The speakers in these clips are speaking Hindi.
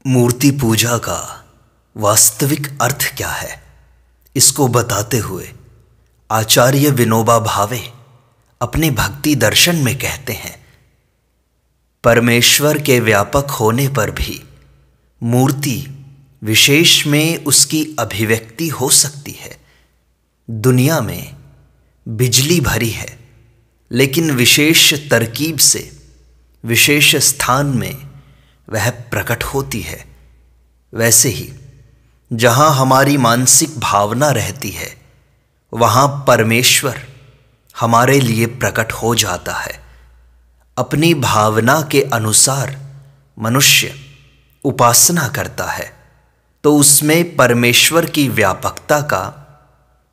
मूर्ति पूजा का वास्तविक अर्थ क्या है, इसको बताते हुए आचार्य विनोबा भावे अपने भक्ति दर्शन में कहते हैं, परमेश्वर के व्यापक होने पर भी मूर्ति विशेष में उसकी अभिव्यक्ति हो सकती है। दुनिया में बिजली भरी है, लेकिन विशेष तरकीब से विशेष स्थान में वह प्रकट होती है। वैसे ही जहाँ हमारी मानसिक भावना रहती है, वहाँ परमेश्वर हमारे लिए प्रकट हो जाता है। अपनी भावना के अनुसार मनुष्य उपासना करता है तो उसमें परमेश्वर की व्यापकता का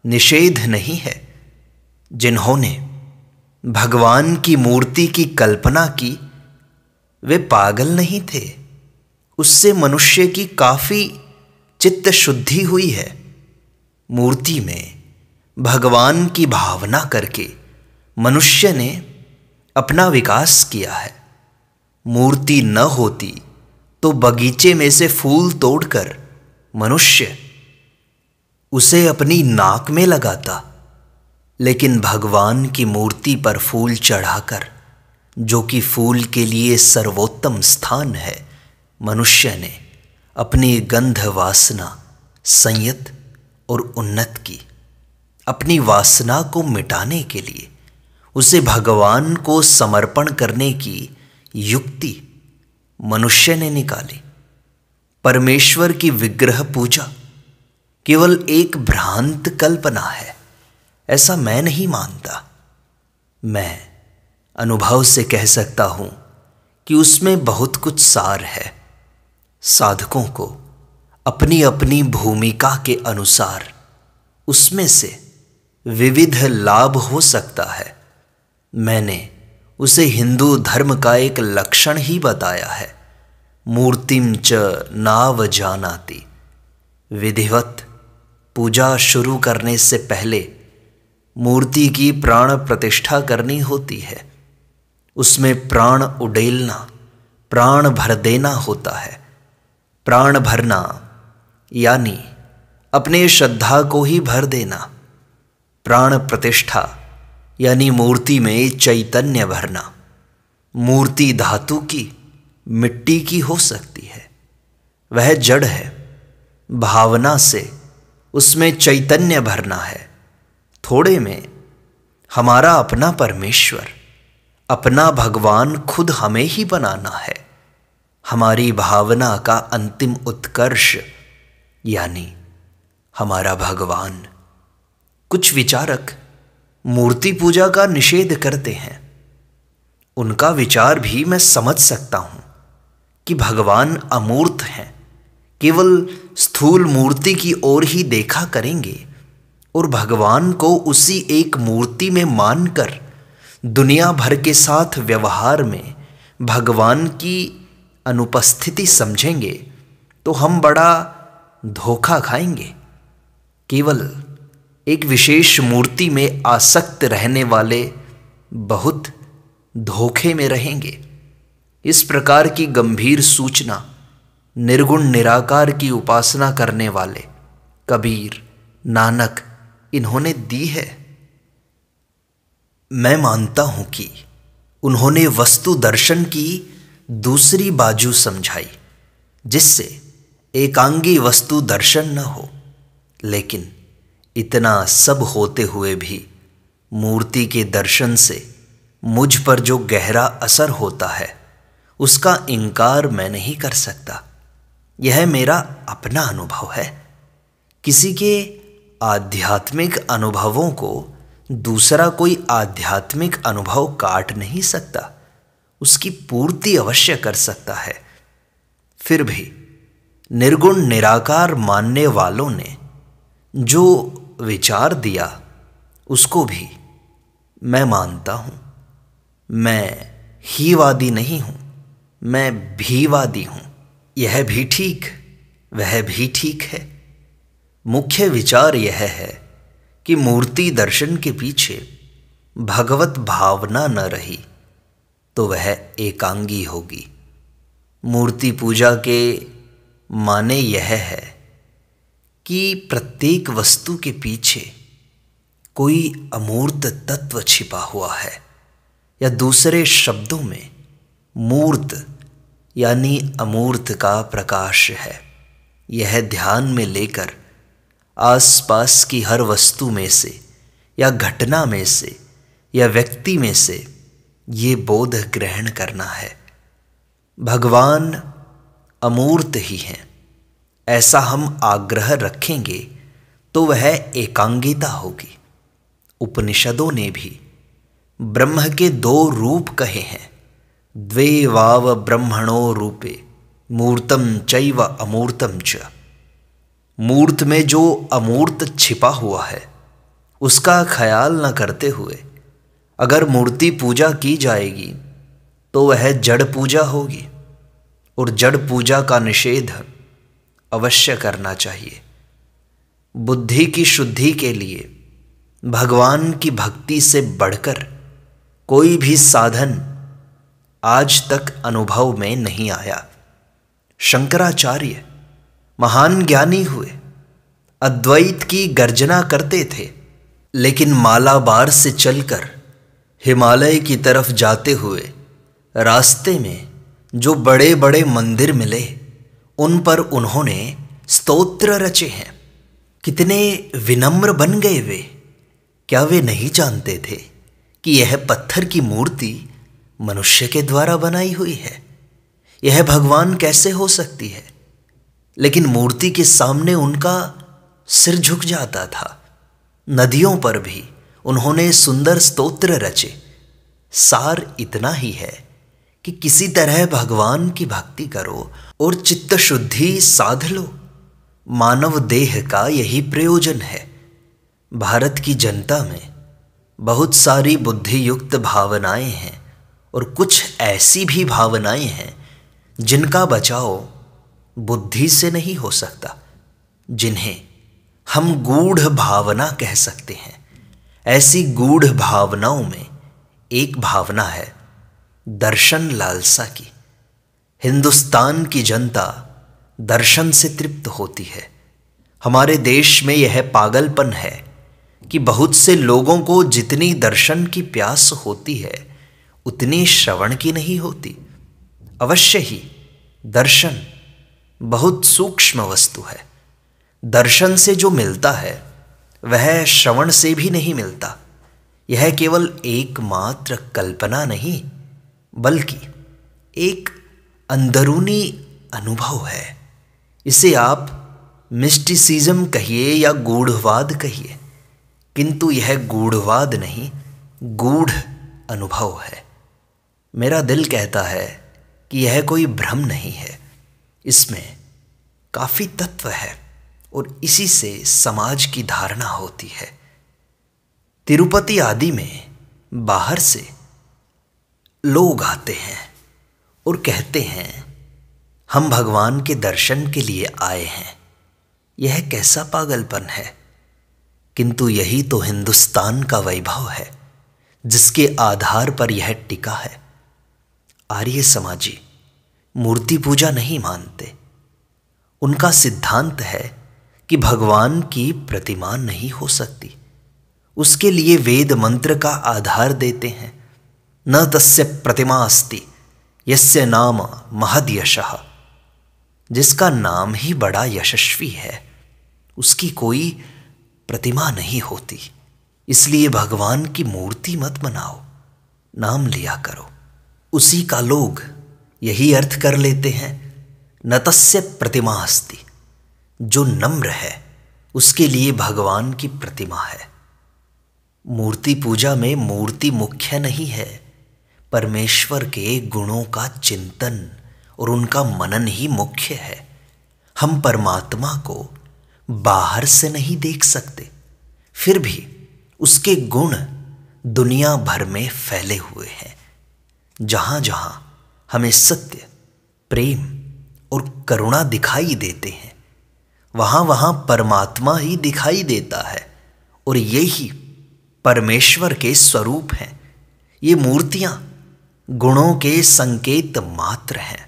निषेध नहीं है। जिन्होंने भगवान की मूर्ति की कल्पना की, वे पागल नहीं थे। उससे मनुष्य की काफी चित्त शुद्धि हुई है। मूर्ति में भगवान की भावना करके मनुष्य ने अपना विकास किया है। मूर्ति न होती तो बगीचे में से फूल तोड़कर मनुष्य उसे अपनी नाक में लगाता, लेकिन भगवान की मूर्ति पर फूल चढ़ाकर, जो कि फूल के लिए सर्वोत्तम स्थान है, मनुष्य ने अपनी गंध वासना संयत और उन्नत की। अपनी वासना को मिटाने के लिए उसे भगवान को समर्पण करने की युक्ति मनुष्य ने निकाली। परमेश्वर की विग्रह पूजा केवल एक भ्रांत कल्पना है, ऐसा मैं नहीं मानता। मैं अनुभव से कह सकता हूं कि उसमें बहुत कुछ सार है। साधकों को अपनी अपनी भूमिका के अनुसार उसमें से विविध लाभ हो सकता है। मैंने उसे हिंदू धर्म का एक लक्षण ही बताया है, मूर्तिम च नाव जानाति। विधिवत पूजा शुरू करने से पहले मूर्ति की प्राण प्रतिष्ठा करनी होती है। उसमें प्राण उड़ेलना, प्राण भर देना होता है। प्राण भरना यानी अपने श्रद्धा को ही भर देना। प्राण प्रतिष्ठा यानी मूर्ति में चैतन्य भरना। मूर्ति धातु की, मिट्टी की हो सकती है, वह जड़ है। भावना से उसमें चैतन्य भरना है। थोड़े में हमारा अपना परमेश्वर, अपना भगवान खुद हमें ही बनाना है। हमारी भावना का अंतिम उत्कर्ष यानी हमारा भगवान। कुछ विचारक मूर्ति पूजा का निषेध करते हैं। उनका विचार भी मैं समझ सकता हूं कि भगवान अमूर्त हैं, केवल स्थूल मूर्ति की ओर ही देखा करेंगे और भगवान को उसी एक मूर्ति में मानकर दुनिया भर के साथ व्यवहार में भगवान की अनुपस्थिति समझेंगे तो हम बड़ा धोखा खाएंगे। केवल एक विशेष मूर्ति में आसक्त रहने वाले बहुत धोखे में रहेंगे। इस प्रकार की गंभीर सूचना निर्गुण निराकार की उपासना करने वाले कबीर, नानक इन्होंने दी है। मैं मानता हूं कि उन्होंने वस्तु दर्शन की दूसरी बाजू समझाई, जिससे एकांगी वस्तु दर्शन न हो। लेकिन इतना सब होते हुए भी मूर्ति के दर्शन से मुझ पर जो गहरा असर होता है, उसका इनकार मैं नहीं कर सकता। यह मेरा अपना अनुभव है। किसी के आध्यात्मिक अनुभवों को दूसरा कोई आध्यात्मिक अनुभव काट नहीं सकता, उसकी पूर्ति अवश्य कर सकता है। फिर भी निर्गुण निराकार मानने वालों ने जो विचार दिया, उसको भी मैं मानता हूं। मैं हीवादी नहीं हूं, मैं भीवादी हूं। यह भी ठीक, वह भी ठीक है। मुख्य विचार यह है कि मूर्ति दर्शन के पीछे भगवत भावना न रही तो वह एकांगी होगी। मूर्ति पूजा के माने यह है कि प्रत्येक वस्तु के पीछे कोई अमूर्त तत्व छिपा हुआ है, या दूसरे शब्दों में मूर्त यानी अमूर्त का प्रकाश है। यह ध्यान में लेकर आसपास की हर वस्तु में से या घटना में से या व्यक्ति में से ये बोध ग्रहण करना है, भगवान अमूर्त ही हैं। ऐसा हम आग्रह रखेंगे तो वह एकांगिता होगी। उपनिषदों ने भी ब्रह्म के 2 रूप कहे हैं, द्वे वाव ब्रह्मणो रूपे मूर्तम चैव अमूर्तम च। मूर्त में जो अमूर्त छिपा हुआ है उसका ख्याल न करते हुए अगर मूर्ति पूजा की जाएगी तो वह जड़ पूजा होगी, और जड़ पूजा का निषेध अवश्य करना चाहिए। बुद्धि की शुद्धि के लिए भगवान की भक्ति से बढ़कर कोई भी साधन आज तक अनुभव में नहीं आया। शंकराचार्य महान ज्ञानी हुए, अद्वैत की गर्जना करते थे, लेकिन मालाबार से चलकर हिमालय की तरफ जाते हुए रास्ते में जो बड़े बड़े मंदिर मिले उन पर उन्होंने स्तोत्र रचे हैं। कितने विनम्र बन गए वे। क्या वे नहीं जानते थे कि यह पत्थर की मूर्ति मनुष्य के द्वारा बनाई हुई है? यह भगवान कैसे हो सकती है? लेकिन मूर्ति के सामने उनका सिर झुक जाता था। नदियों पर भी उन्होंने सुंदर स्तोत्र रचे। सार इतना ही है कि किसी तरह भगवान की भक्ति करो और चित्त शुद्धि साध लो। मानव देह का यही प्रयोजन है। भारत की जनता में बहुत सारी बुद्धि युक्त भावनाएं हैं, और कुछ ऐसी भी भावनाएं हैं जिनका बचाव बुद्धि से नहीं हो सकता, जिन्हें हम गूढ़ भावना कह सकते हैं। ऐसी गूढ़ भावनाओं में एक भावना है दर्शन लालसा की। हिंदुस्तान की जनता दर्शन से तृप्त होती है। हमारे देश में यह पागलपन है कि बहुत से लोगों को जितनी दर्शन की प्यास होती है उतनी श्रवण की नहीं होती। अवश्य ही दर्शन बहुत सूक्ष्म वस्तु है। दर्शन से जो मिलता है वह श्रवण से भी नहीं मिलता। यह केवल एकमात्र कल्पना नहीं बल्कि एक अंदरूनी अनुभव है। इसे आप मिस्टिसिज्म कहिए या गूढ़वाद कहिए, किंतु यह गूढ़वाद नहीं, गूढ़ अनुभव है। मेरा दिल कहता है कि यह कोई भ्रम नहीं है, इसमें काफ़ी तत्व है और इसी से समाज की धारणा होती है। तिरुपति आदि में बाहर से लोग आते हैं और कहते हैं हम भगवान के दर्शन के लिए आए हैं। यह कैसा पागलपन है। किंतु यही तो हिंदुस्तान का वैभव है जिसके आधार पर यह टिका है। आर्य समाजी मूर्ति पूजा नहीं मानते। उनका सिद्धांत है कि भगवान की प्रतिमा नहीं हो सकती। उसके लिए वेद मंत्र का आधार देते हैं। न तस्य प्रतिमा अस्ति यस्य नाम महद यशः। जिसका नाम ही बड़ा यशस्वी है उसकी कोई प्रतिमा नहीं होती। इसलिए भगवान की मूर्ति मत बनाओ, नाम लिया करो। उसी का लोग यही अर्थ कर लेते हैं न तस्य प्रतिमा अस्ति। जो नम्र है उसके लिए भगवान की प्रतिमा है। मूर्ति पूजा में मूर्ति मुख्य नहीं है, परमेश्वर के गुणों का चिंतन और उनका मनन ही मुख्य है। हम परमात्मा को बाहर से नहीं देख सकते, फिर भी उसके गुण दुनिया भर में फैले हुए हैं। जहाँ जहाँ हमें सत्य, प्रेम और करुणा दिखाई देते हैं वहाँ वहाँ परमात्मा ही दिखाई देता है, और यही परमेश्वर के स्वरूप हैं। ये मूर्तियाँ गुणों के संकेत मात्र हैं।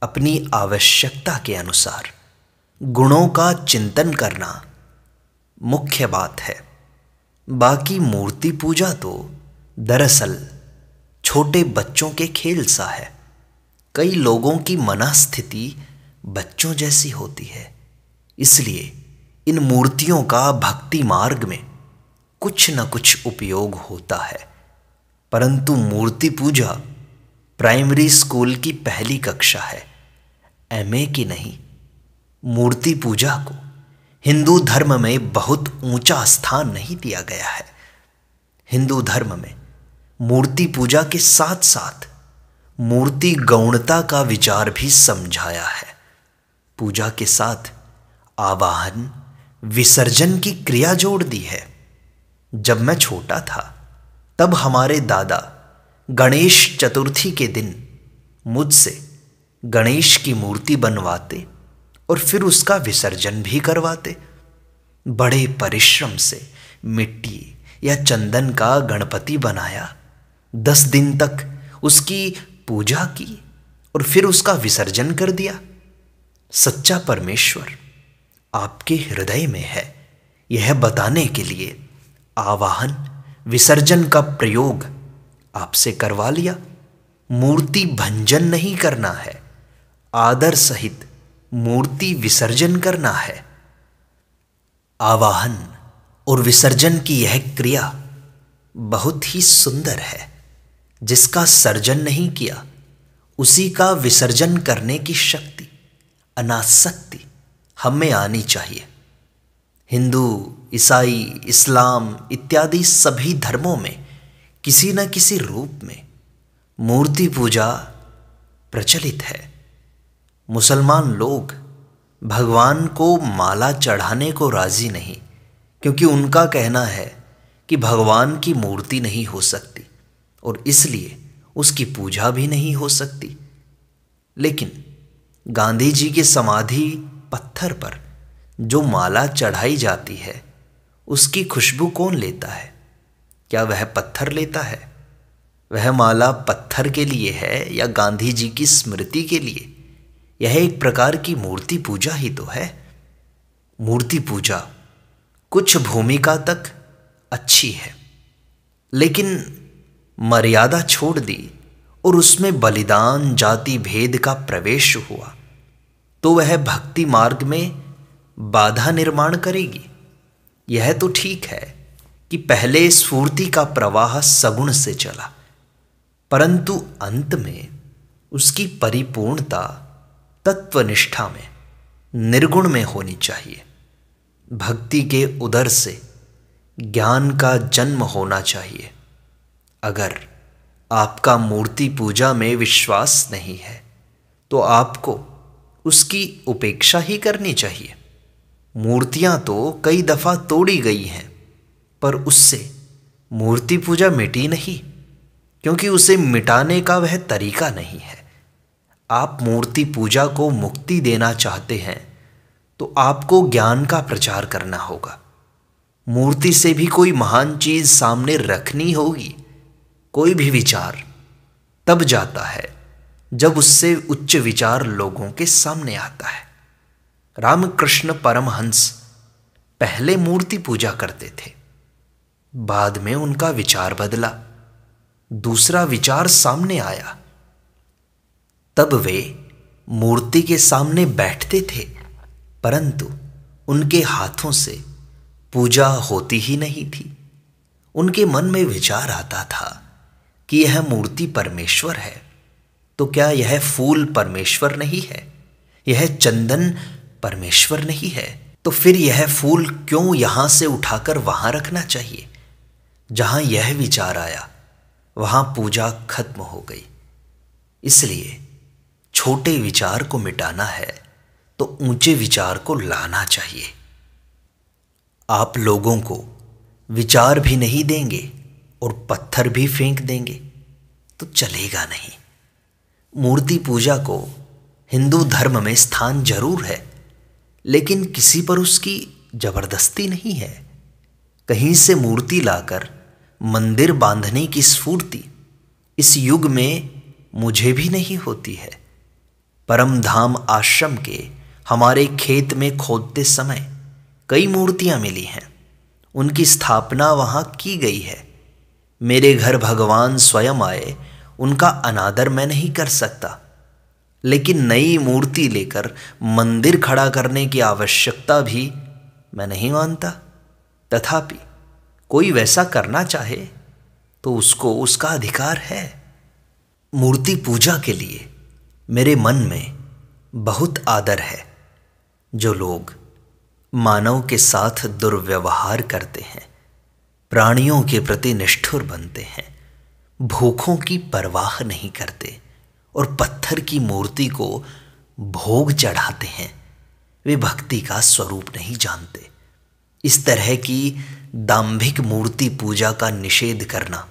अपनी आवश्यकता के अनुसार गुणों का चिंतन करना मुख्य बात है। बाकी मूर्ति पूजा तो दरअसल छोटे बच्चों के खेल सा है। कई लोगों की मनस्थिति बच्चों जैसी होती है, इसलिए इन मूर्तियों का भक्ति मार्ग में कुछ न कुछ उपयोग होता है। परंतु मूर्ति पूजा प्राइमरी स्कूल की पहली कक्षा है, एमए की नहीं। मूर्ति पूजा को हिंदू धर्म में बहुत ऊंचा स्थान नहीं दिया गया है। हिंदू धर्म में मूर्ति पूजा के साथ साथ मूर्ति गौणता का विचार भी समझाया है। पूजा के साथ आवाहन, विसर्जन की क्रिया जोड़ दी है। जब मैं छोटा था तब हमारे दादा गणेश चतुर्थी के दिन मुझसे गणेश की मूर्ति बनवाते और फिर उसका विसर्जन भी करवाते। बड़े परिश्रम से मिट्टी या चंदन का गणपति बनाया, 10 दिन तक उसकी पूजा की और फिर उसका विसर्जन कर दिया। सच्चा परमेश्वर आपके हृदय में है, यह बताने के लिए आवाहन, विसर्जन का प्रयोग आपसे करवा लिया। मूर्ति भंजन नहीं करना है, आदर सहित मूर्ति विसर्जन करना है। आवाहन और विसर्जन की यह क्रिया बहुत ही सुंदर है। जिसका सर्जन नहीं किया उसी का विसर्जन करने की शक्ति, अनासक्ति हम में आनी चाहिए। हिंदू, ईसाई, इस्लाम इत्यादि सभी धर्मों में किसी न किसी रूप में मूर्ति पूजा प्रचलित है। मुसलमान लोग भगवान को माला चढ़ाने को राजी नहीं, क्योंकि उनका कहना है कि भगवान की मूर्ति नहीं हो सकती और इसलिए उसकी पूजा भी नहीं हो सकती। लेकिन गांधी जी के समाधि पत्थर पर जो माला चढ़ाई जाती है उसकी खुशबू कौन लेता है? क्या वह पत्थर लेता है? वह माला पत्थर के लिए है या गांधी जी की स्मृति के लिए? यह एक प्रकार की मूर्ति पूजा ही तो है। मूर्ति पूजा कुछ भूमिका तक अच्छी है, लेकिन मर्यादा छोड़ दी और उसमें बलिदान, जाति भेद का प्रवेश हुआ तो वह भक्ति मार्ग में बाधा निर्माण करेगी। यह तो ठीक है कि पहले स्फूर्ति का प्रवाह सगुण से चला, परंतु अंत में उसकी परिपूर्णता तत्वनिष्ठा में, निर्गुण में होनी चाहिए। भक्ति के उदर से ज्ञान का जन्म होना चाहिए। अगर आपका मूर्ति पूजा में विश्वास नहीं है तो आपको उसकी उपेक्षा ही करनी चाहिए। मूर्तियां तो कई दफा तोड़ी गई हैं, पर उससे मूर्ति पूजा मिटी नहीं, क्योंकि उसे मिटाने का वह तरीका नहीं है। आप मूर्ति पूजा को मुक्ति देना चाहते हैं तो आपको ज्ञान का प्रचार करना होगा। मूर्ति से भी कोई महान चीज सामने रखनी होगी। कोई भी विचार तब जाता है जब उससे उच्च विचार लोगों के सामने आता है। रामकृष्ण परमहंस पहले मूर्ति पूजा करते थे, बाद में उनका विचार बदला, दूसरा विचार सामने आया। तब वे मूर्ति के सामने बैठते थे, परंतु उनके हाथों से पूजा होती ही नहीं थी। उनके मन में विचार आता था कि यह मूर्ति परमेश्वर है, तो क्या यह फूल परमेश्वर नहीं है? यह चंदन परमेश्वर नहीं है? तो फिर यह फूल क्यों यहां से उठाकर वहां रखना चाहिए? जहां यह विचार आया वहां पूजा खत्म हो गई। इसलिए छोटे विचार को मिटाना है तो ऊंचे विचार को लाना चाहिए। आप लोगों को विचार भी नहीं देंगे और पत्थर भी फेंक देंगे तो चलेगा नहीं। मूर्ति पूजा को हिंदू धर्म में स्थान जरूर है, लेकिन किसी पर उसकी जबरदस्ती नहीं है। कहीं से मूर्ति लाकर मंदिर बांधने की स्फूर्ति इस युग में मुझे भी नहीं होती है। परम धाम आश्रम के हमारे खेत में खोदते समय कई मूर्तियां मिली हैं। उनकी स्थापना वहां की गई है। मेरे घर भगवान स्वयं आए, उनका अनादर मैं नहीं कर सकता, लेकिन नई मूर्ति लेकर मंदिर खड़ा करने की आवश्यकता भी मैं नहीं मानता। तथापि कोई वैसा करना चाहे तो उसको उसका अधिकार है। मूर्ति पूजा के लिए मेरे मन में बहुत आदर है। जो लोग मानव के साथ दुर्व्यवहार करते हैं, प्राणियों के प्रति निष्ठुर बनते हैं, भूखों की परवाह नहीं करते और पत्थर की मूर्ति को भोग चढ़ाते हैं, वे भक्ति का स्वरूप नहीं जानते। इस तरह की दांभिक मूर्ति पूजा का निषेध करना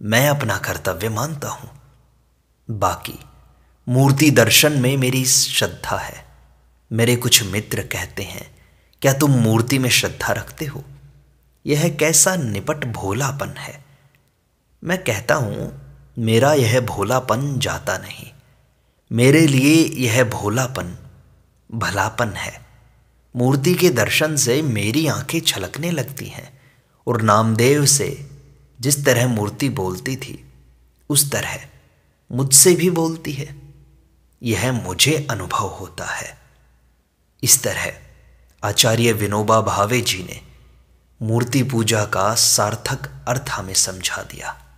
मैं अपना कर्तव्य मानता हूं। बाकी मूर्ति दर्शन में मेरी श्रद्धा है। मेरे कुछ मित्र कहते हैं, क्या तुम मूर्ति में श्रद्धा रखते हो? यह कैसा निपट भोलापन है। मैं कहता हूं, मेरा यह भोलापन जाता नहीं। मेरे लिए यह भोलापन भलापन है। मूर्ति के दर्शन से मेरी आंखें छलकने लगती हैं और नामदेव से जिस तरह मूर्ति बोलती थी उस तरह मुझसे भी बोलती है। यह मुझे अनुभव होता है। इस तरह आचार्य विनोबा भावे जी ने मूर्ति पूजा का सार्थक अर्थ हमें समझा दिया।